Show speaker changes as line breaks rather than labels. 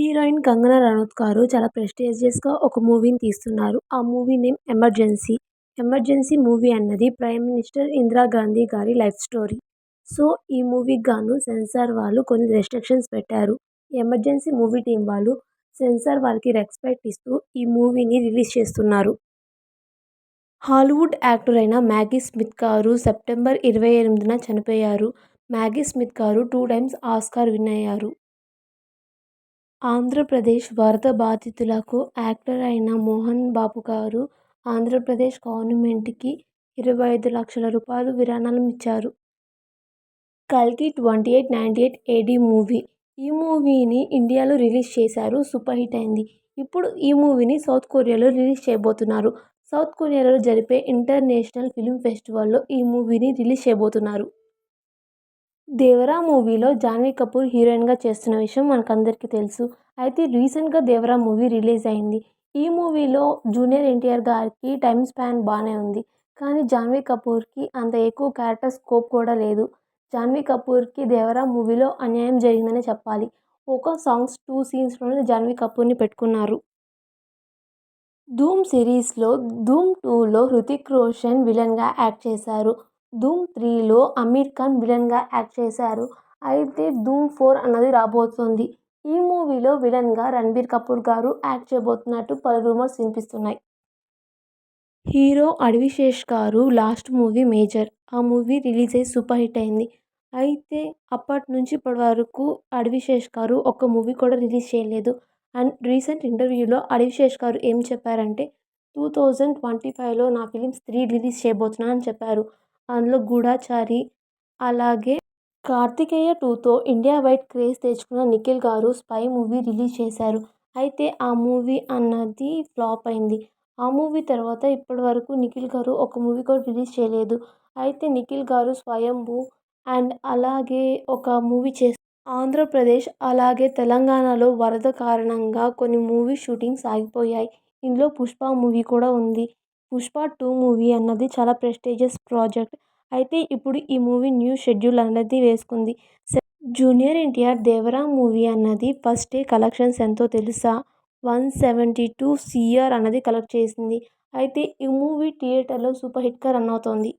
Heroine Kangana Ranaut గారు చాలా ప్రెస్టీజియస్‌గా ఒక మూవీని తీస్తున్నారు. ఆ movie name 'emergency'. 'Emergency' movie అన్నది ప్రైమ్ మినిస్టర్ ఇందిరాగాంధీ గారి లైఫ్ స్టోరీ. సో, ఈ మూవీకి గాను సెన్సార్ వాళ్ళు కొన్ని రెస్ట్రిక్షన్స్ పెట్టారు. 'ఎమర్జెన్సీ' మూవీ టీమ్ వాళ్ళు సెన్సార్ వాళ్ళకి రెస్పెక్ట్ ఇస్తూ ఈ మూవీని రిలీజ్ చేస్తున్నారు. హాలీవుడ్ యాక్టర్ అయిన మ్యాగీ స్మిత్ గారు సెప్టెంబర్ 28న చనిపోయారు. మ్యాగీ స్మిత్ గారు 2 టైమ్స్ ఆస్కార్ విన్ అయ్యారు. ఆంధ్రప్రదేశ్ వరద బాధితులకు యాక్టర్ అయిన మోహన్ బాబు గారు ఆంధ్రప్రదేశ్ గవర్నమెంట్‌కి 25 లక్షల రూపాయలు విరాళం ఇచ్చారు. 'కల్కి 2898 ఏడీ' మూవీ. ఈ మూవీని ఇండియాలో రిలీజ్ చేశారు. సూపర్ హిట్ అయింది. ఇప్పుడు ఈ మూవీని సౌత్ కొరియాలో రిలీజ్ చేయబోతున్నారు. సౌత్ కొరియాలో జరిపే ఇంటర్నేషనల్ ఫిల్మ్ ఫెస్టివల్‌లో ఈ మూవీని రిలీజ్ చేయబోతున్నారు. 'దేవరా' మూవీలో జాన్వీ కపూర్ హీరోయిన్‌గా చేస్తున్న విషయం మనకందరికీ తెలుసు. అయితే రీసెంట్‌గా 'దేవరా' మూవీ రిలీజ్ అయింది. ఈ మూవీలో జూనియర్ ఎన్టీఆర్ గారికి టైమ్ స్పాన్ బానే ఉంది. కానీ జాన్వీ కపూర్‌కి అంత ఎక్కువ క్యారెక్టర్ స్కోప్ కూడా లేదు. జాన్వీ కపూర్‌కి 'దేవరా' మూవీలో అన్యాయం జరిగిందనే చెప్పాలి. ఒక సాంగ్స్ 2 సీన్స్‌లోనే జాన్వీ కపూర్‌ని పెట్టుకున్నారు. 'ధూమ్' సిరీస్‌లో 'ధూమ్ 2'లో హృతిక్ రోషన్ విలన్‌గా యాక్ట్ చేశారు. 'ధూమ్ 3'లో అమీర్ ఖాన్ విలన్‌గా యాక్ట్ చేశారు. అయితే 'ధూమ్ 4' అన్నది రాబోతోంది. ఈ మూవీలో విలన్‌గా రణబీర్ కపూర్ గారు యాక్ట్ చేయబోతున్నట్టు పలు రూమర్స్ వినిపిస్తున్నాయి. హీరో అడివిశేష్ గారు లాస్ట్ మూవీ 'మేజర్'. ఆ మూవీ రిలీజ్ అయ్యి సూపర్ హిట్ అయింది. అయితే అప్పటి నుంచి ఇప్పటి వరకు అడివిశేష్ గారు ఒక్క మూవీ కూడా రిలీజ్ చేయలేదు. అండ్ రీసెంట్ ఇంటర్వ్యూలో అడివిశేష్ గారు ఏం చెప్పారంటే 2025లో నా ఫిలిమ్స్ 3 రిలీజ్ చేయబోతున్నాను అని చెప్పారు. అందులో 'గూఢచారి' అలాగే 'కార్తికేయ 2'తో ఇండియా వైడ్ క్రేజ్ తెచ్చుకున్న నిఖిల్ గారు 'స్పై' మూవీ రిలీజ్ చేశారు. అయితే ఆ మూవీ అన్నది ఫ్లాప్ అయింది. ఆ మూవీ తర్వాత ఇప్పటి వరకు నిఖిల్ గారు ఒక మూవీ కూడా రిలీజ్ చేయలేదు. అయితే నిఖిల్ గారు 'స్వయంభూ' అండ్ అలాగే ఒక మూవీ ఆంధ్రప్రదేశ్ అలాగే తెలంగాణలో వరద కారణంగా కొన్ని మూవీ షూటింగ్స్ ఆగిపోయాయి. ఇందులో 'పుష్ప' మూవీ కూడా ఉంది. 'పుష్ప 2' మూవీ అన్నది చాలా ప్రెస్టీజియస్ ప్రాజెక్ట్. అయితే ఇప్పుడు ఈ మూవీ న్యూ షెడ్యూల్ అన్నది వేసుకుంది. జూనియర్ ఎన్టీఆర్ 'దేవరా' మూవీ అన్నది ఫస్ట్ డే కలెక్షన్స్ ఎంతో తెలుసా? 172 CR అన్నది కలెక్ట్ చేసింది. అయితే ఈ మూవీ థియేటర్లో సూపర్ హిట్‌గా రన్ అవుతోంది.